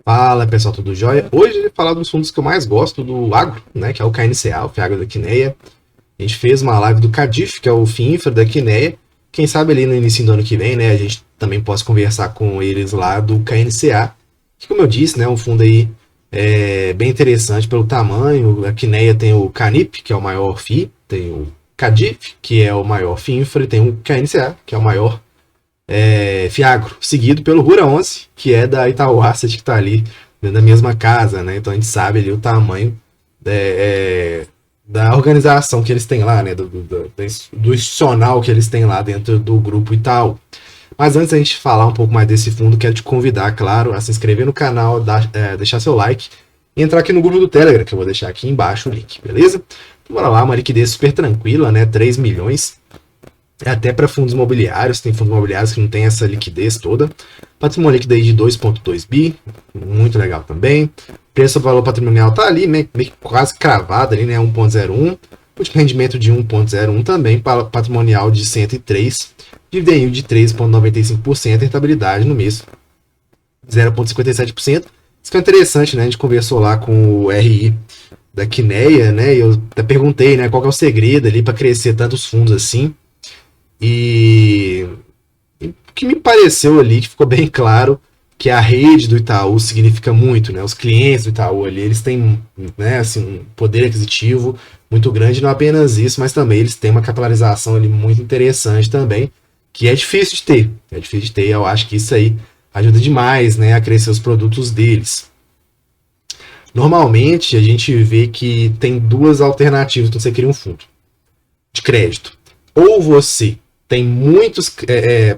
Fala pessoal, tudo jóia? Hoje eu vou falar dos fundos que eu mais gosto do agro, né? Que é o KNCA, o Fiagro da Quineia. A gente fez uma live do Cadif, que é o FINFRA da Quineia. Quem sabe ali no início do ano que vem, né? A gente também possa conversar com eles lá do KNCA. Que, como eu disse, né? Um fundo aí bem interessante pelo tamanho. A Quineia tem o Canip, que é o maior FI. Tem o Cadif, que é o maior FINFRA. E tem o KNCA, que é o maior Fiagro, seguido pelo Rura 11, que é da Itaú Asset, que está ali dentro da mesma casa, né? Então a gente sabe ali o tamanho da organização que eles têm lá, né? Do institucional que eles têm lá dentro do grupo Itaú. Mas antes da gente falar um pouco mais desse fundo, quero te convidar, claro, a se inscrever no canal, deixar seu like e entrar aqui no grupo do Telegram, que eu vou deixar aqui embaixo o link, beleza? Então, bora lá, uma liquidez super tranquila, né? 3 milhões. Até para fundos imobiliários, tem fundos imobiliários que não tem essa liquidez toda. Patrimônio líquido aí de 2,2 bi, muito legal também. Preço do valor patrimonial tá ali, meio quase cravado ali, né? 1,01. Último rendimento de 1,01 também, patrimonial de 103. Dividendo de 3,95%, rentabilidade no mês 0,57%. Isso que é interessante, né? A gente conversou lá com o RI da Quineia, né? E eu até perguntei, né, qual que é o segredo ali para crescer tantos fundos assim. E o que me pareceu ali, que ficou bem claro, que a rede do Itaú significa muito, né? Os clientes do Itaú ali, eles têm, né, assim, um poder aquisitivo muito grande, não apenas isso, mas também eles têm uma capitalização ali muito interessante também, que é difícil de ter. É difícil de ter, eu acho que isso aí ajuda demais, né, a crescer os produtos deles. Normalmente, a gente vê que tem duas alternativas quando você cria um fundo de crédito. Ou você tem muitos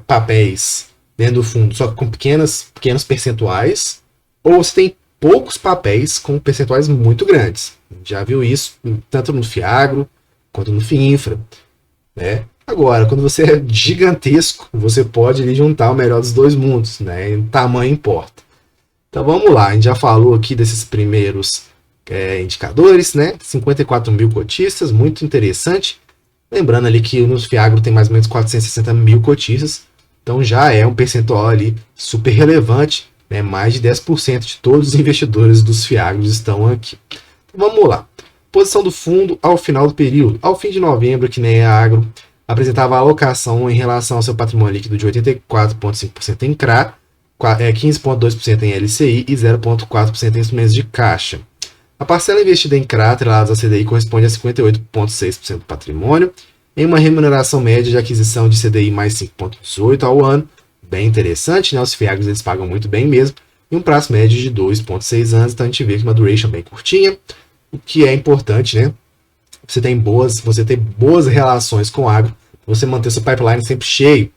papéis dentro do fundo, só que com pequenos percentuais, ou você tem poucos papéis com percentuais muito grandes. Já viu isso tanto no Fiagro quanto no FINFRA, né? Agora, quando você é gigantesco, você pode ali juntar o melhor dos dois mundos, né? O tamanho importa. Então vamos lá, a gente já falou aqui desses primeiros indicadores, né? 54 mil cotistas, muito interessante. Lembrando ali que no Fiagro tem mais ou menos 460 mil cotistas, então já é um percentual ali super relevante, né? Mais de 10% de todos os investidores dos Fiagros estão aqui. Então, vamos lá. Posição do fundo ao final do período. Ao fim de novembro, a Quineia Agro apresentava a alocação em relação ao seu patrimônio líquido de 84,5% em CRA, 15,2% em LCI e 0,4% em instrumentos de caixa. A parcela investida em CRA atrelados à CDI corresponde a 58,6% do patrimônio, em uma remuneração média de aquisição de CDI mais 5,18 ao ano, bem interessante, né? Os Fiagros eles pagam muito bem mesmo, e um prazo médio de 2,6 anos, então a gente vê que uma duration bem curtinha, o que é importante, né? Você ter boas relações com o agro, você manter seu pipeline sempre cheio.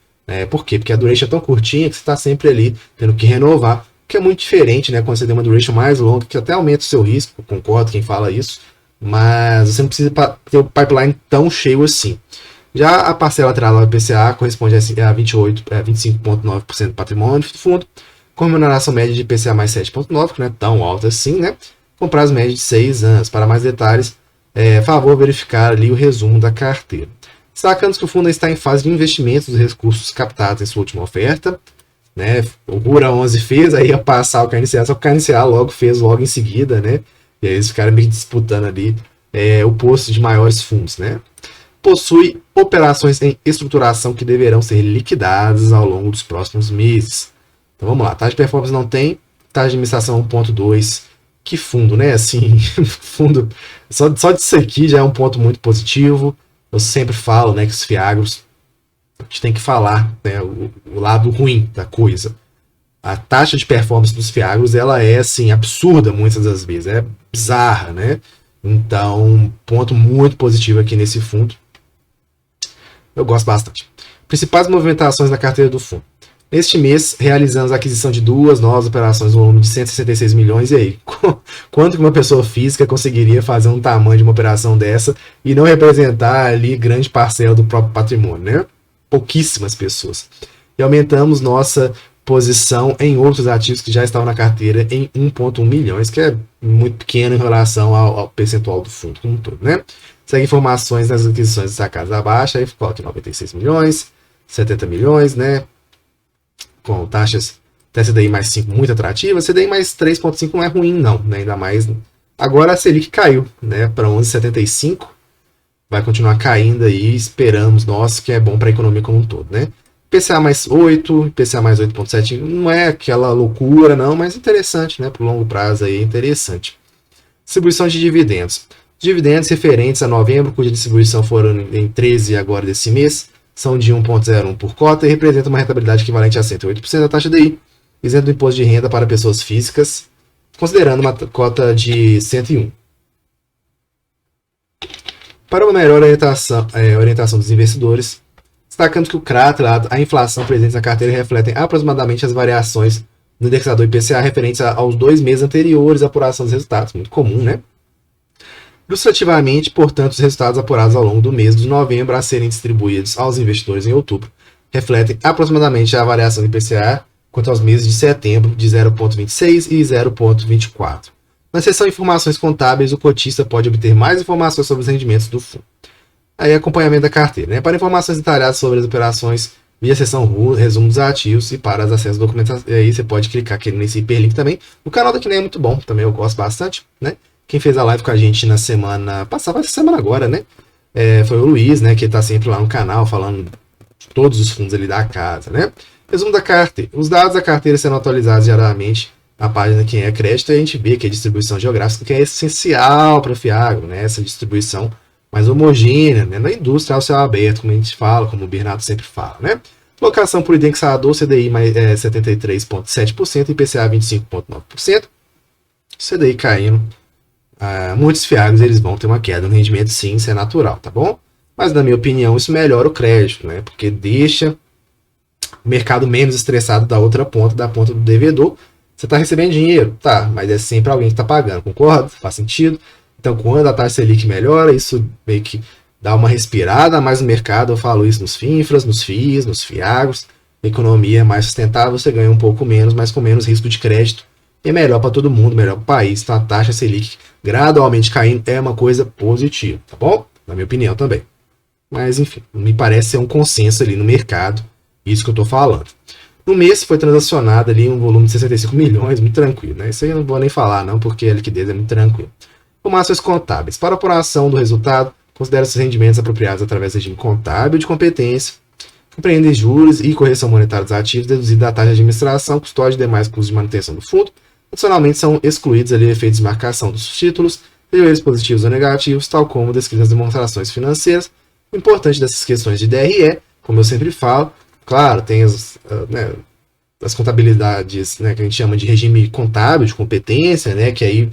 Por quê? Porque a duration é tão curtinha que você está sempre ali tendo que renovar, que é muito diferente, né? Quando você tem uma duration mais longa, que até aumenta o seu risco, eu concordo quem fala isso, mas você não precisa ter o pipeline tão cheio assim. Já a parcela atrelada ao IPCA corresponde a 25,9% do patrimônio do fundo, com remuneração média de IPCA mais 7,9%, que não é tão alta assim, né? Com prazo médio de 6 anos. Para mais detalhes, favor verificar ali o resumo da carteira. Destacando que o fundo está em fase de investimento dos recursos captados em sua última oferta, né? O Rura 11 fez, aí ia passar o KNCA, só que o KNCA fez logo em seguida, né? E aí eles ficaram meio disputando ali o posto de maiores fundos, né? Possui operações em estruturação que deverão ser liquidadas ao longo dos próximos meses. Então vamos lá, taxa de performance não tem, taxa de administração 1,2. Que fundo, né? Assim, fundo, só disso aqui já é um ponto muito positivo. Eu sempre falo, né, que os Fiagros, a gente tem que falar, né, o lado ruim da coisa. A taxa de performance dos Fiagros, ela é, assim, absurda muitas das vezes, é bizarra, né? Então, ponto muito positivo aqui nesse fundo. Eu gosto bastante. Principais movimentações na carteira do fundo. Neste mês, realizamos a aquisição de 2 novas operações no volume de 166 milhões. E aí, quanto que uma pessoa física conseguiria fazer um tamanho de uma operação dessa e não representar ali grande parcela do próprio patrimônio, né? Pouquíssimas pessoas. E aumentamos nossa posição em outros ativos que já estavam na carteira em 1,1 milhões, que é muito pequeno em relação ao percentual do fundo como um todo, né? Segue informações nas aquisições destacadas abaixo, aí coloca 96 milhões, 70 milhões, né? Com taxas Até CDI mais 5 muito atrativa, CDI mais 3,5 não é ruim não, né? Ainda mais. Agora a Selic caiu, né, para 11,75, vai continuar caindo aí, esperamos nós que é bom para a economia como um todo, né? IPCA mais 8, IPCA mais 8,7, não é aquela loucura não, mas interessante, né? Para o longo prazo aí, interessante. Distribuição de dividendos. Dividendos referentes a novembro, cuja distribuição foram em 13 agora desse mês, são de 1,01 por cota e representam uma rentabilidade equivalente a 108% da taxa DI, isento do imposto de renda para pessoas físicas, considerando uma cota de 101. Para uma melhor orientação dos investidores, destacamos que o CRAT, a inflação presente na carteira, refletem aproximadamente as variações no indexador IPCA referentes aos 2 meses anteriores à apuração dos resultados, muito comum, né? Ilustrativamente, portanto, os resultados apurados ao longo do mês de novembro a serem distribuídos aos investidores em outubro refletem aproximadamente a variação do IPCA quanto aos meses de setembro de 0,26 e 0,24. Na seção Informações Contábeis, o cotista pode obter mais informações sobre os rendimentos do fundo. Aí, acompanhamento da carteira. Né? Para informações detalhadas sobre as operações, via seção Resumo dos Ativos e para as acessos à documentação, aí você pode clicar aqui nesse hiperlink também. O canal daqui é muito bom, também eu gosto bastante, né? Quem fez a live com a gente na semana passada, essa semana agora, né? Foi o Luiz, né? Que está sempre lá no canal falando de todos os fundos ali da casa, né? Resumo da carteira. Os dados da carteira serão atualizados diariamente na página Quem é Crédito, e a gente vê que a distribuição geográfica que é essencial para a Fiagro, né? Essa distribuição mais homogênea, né? Na indústria ao céu aberto, como a gente fala, como o Bernardo sempre fala, né? Locação por indexador, CDI mais 73,7% e IPCA 25,9%. CDI caindo. Muitos fiagros eles vão ter uma queda no rendimento, sim, isso é natural, tá bom? Mas, na minha opinião, isso melhora o crédito, né? Porque deixa o mercado menos estressado da outra ponta, da ponta do devedor. Você está recebendo dinheiro? Tá, mas é sempre alguém que está pagando, concorda? Faz sentido? Então, quando a taxa Selic melhora, isso meio que dá uma respirada mais no mercado. Eu falo isso nos FINFRAs, nos FIIs, nos FIAGROS. A economia é mais sustentável, você ganha um pouco menos, mas com menos risco de crédito. E é melhor para todo mundo, melhor para o país. Então, a taxa Selic gradualmente caindo é uma coisa positiva, tá bom? Na minha opinião também. Mas, enfim, me parece ser um consenso ali no mercado, isso que eu estou falando. No mês foi transacionado ali um volume de 65 milhões, muito tranquilo, né? Isso aí eu não vou nem falar não, porque a liquidez é muito tranquila. Informações contábeis. Para a apuração do resultado, considera-se os rendimentos apropriados através do regime contábil de competência, compreendem juros e correção monetária dos ativos, deduzido da taxa de administração, custódia e demais custos de manutenção do fundo. Adicionalmente, são excluídos ali efeitos de marcação dos títulos, sejam eles positivos ou negativos, tal como descritos nas demonstrações financeiras. O importante dessas questões de DRE, como eu sempre falo, claro, tem as contabilidades, né, que a gente chama de regime contábil de competência, né, que aí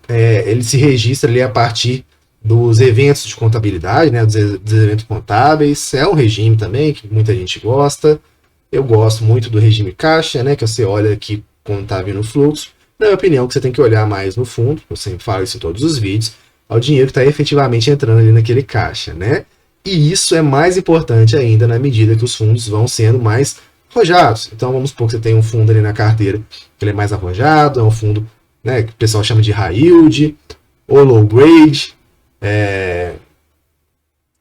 ele se registra ali a partir dos eventos de contabilidade, né, dos eventos contábeis. É um regime também que muita gente gosta. Eu gosto muito do regime caixa, né, que você olha aqui quando está vindo o fluxo. Na minha opinião, que você tem que olhar mais no fundo, eu sempre falo isso em todos os vídeos, ao dinheiro que está efetivamente entrando ali naquele caixa, né? E isso é mais importante ainda na medida que os fundos vão sendo mais arrojados. Então vamos supor que você tem um fundo ali na carteira que ele é mais arrojado, é um fundo, né, que o pessoal chama de high yield ou low grade.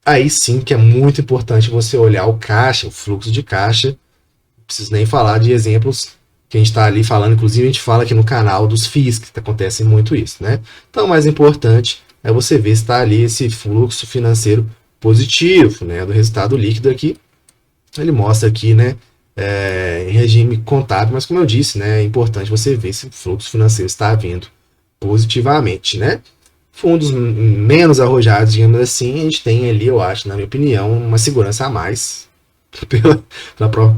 Aí sim que é muito importante você olhar o caixa, o fluxo de caixa. Não preciso nem falar de exemplos que a gente está ali falando, inclusive a gente fala aqui no canal dos FIIs, que acontece muito isso, né? Então o mais importante é você ver se está ali esse fluxo financeiro positivo, né, do resultado líquido aqui. Ele mostra aqui, né, em regime contábil, mas como eu disse, né, é importante você ver se o fluxo financeiro está vindo positivamente, né? Fundos menos arrojados, digamos assim, a gente tem ali, eu acho, na minha opinião, uma segurança a mais pela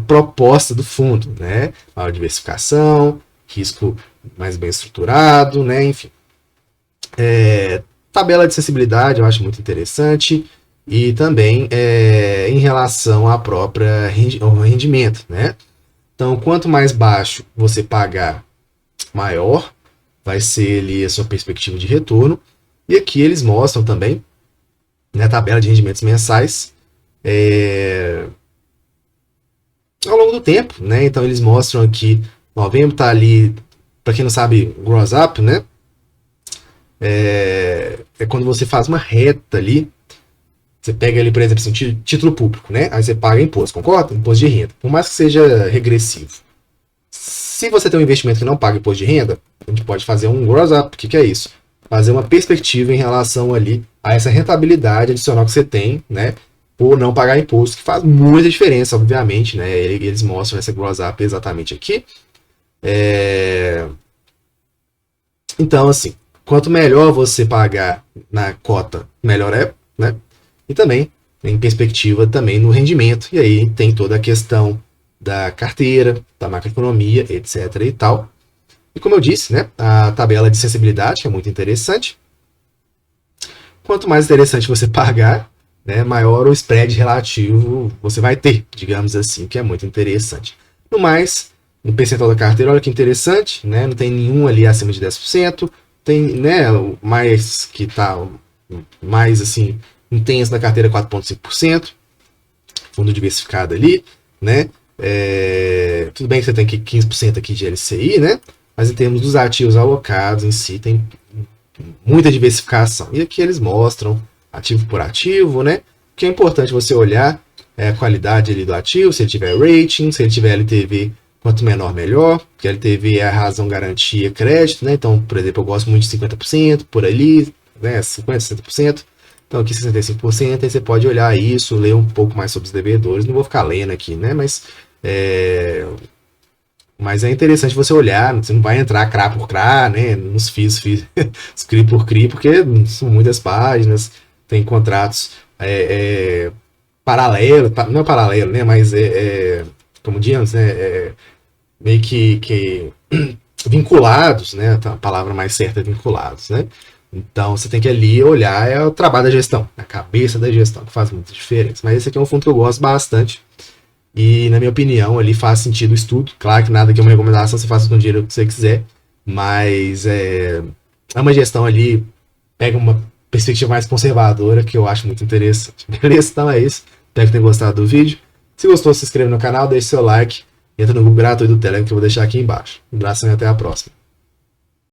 proposta do fundo, né? Maior diversificação, risco mais bem estruturado, né? Enfim. Tabela de sensibilidade eu acho muito interessante, e também em relação à própria ao rendimento, né? Então, quanto mais baixo você pagar, maior vai ser ali a sua perspectiva de retorno. E aqui eles mostram também, né, a tabela de rendimentos mensais ao longo do tempo, né? Então eles mostram aqui, novembro está ali, para quem não sabe, gross up, né? É quando você faz uma reta ali, você pega ali, por exemplo, título público, né? Aí você paga imposto, concorda? Imposto de renda, por mais que seja regressivo. Se você tem um investimento que não paga imposto de renda, a gente pode fazer um gross up. O que é isso? Fazer uma perspectiva em relação ali a essa rentabilidade adicional que você tem, né? Por não pagar imposto, que faz muita diferença, obviamente, né? Eles mostram essa gross up exatamente aqui. Então, assim, quanto melhor você pagar na cota, melhor é, né? E também, em perspectiva, também no rendimento. E aí tem toda a questão da carteira, da macroeconomia, etc. e tal. E como eu disse, né? A tabela de sensibilidade, que é muito interessante. Quanto mais interessante você pagar, né, maior o spread relativo você vai ter, digamos assim, que é muito interessante. No mais, no percentual da carteira, olha que interessante, né, não tem nenhum ali acima de 10%, tem, né, o mais que está mais assim intenso na carteira 4,5%, fundo diversificado ali, né, tudo bem que você tem aqui 15% aqui de LCI, né, mas em termos dos ativos alocados em si, tem muita diversificação. E aqui eles mostram ativo por ativo, né? O que é importante você olhar é a qualidade ali do ativo, se ele tiver rating, se ele tiver LTV, quanto menor, melhor, porque LTV é a razão garantia crédito, né? Então, por exemplo, eu gosto muito de 50%, por ali, né? 50%, 60%. Então, aqui 65%, aí você pode olhar isso, ler um pouco mais sobre os devedores. Não vou ficar lendo aqui, né? Mas é interessante você olhar, você não vai entrar CRA por CRA, né? Nos FIIs, CRI por CRI, porque são muitas páginas, tem contratos paralelo, não é paralelo, né? Mas como digamos, né? Meio que vinculados, né? A palavra mais certa é vinculados, né? Então você tem que ali olhar o trabalho da gestão, a cabeça da gestão, que faz muita diferença. Mas esse aqui é um fundo que eu gosto bastante. E, na minha opinião, ali faz sentido o estudo. Claro que nada aqui é uma recomendação, você faça com o dinheiro que você quiser. Mas é uma gestão ali, pega uma perspectiva mais conservadora, que eu acho muito interessante. Beleza? Então é isso. Espero que tenham gostado do vídeo. Se gostou, se inscreva no canal, deixe seu like. Entra no grupo gratuito do Telegram que eu vou deixar aqui embaixo. Um abraço e até a próxima.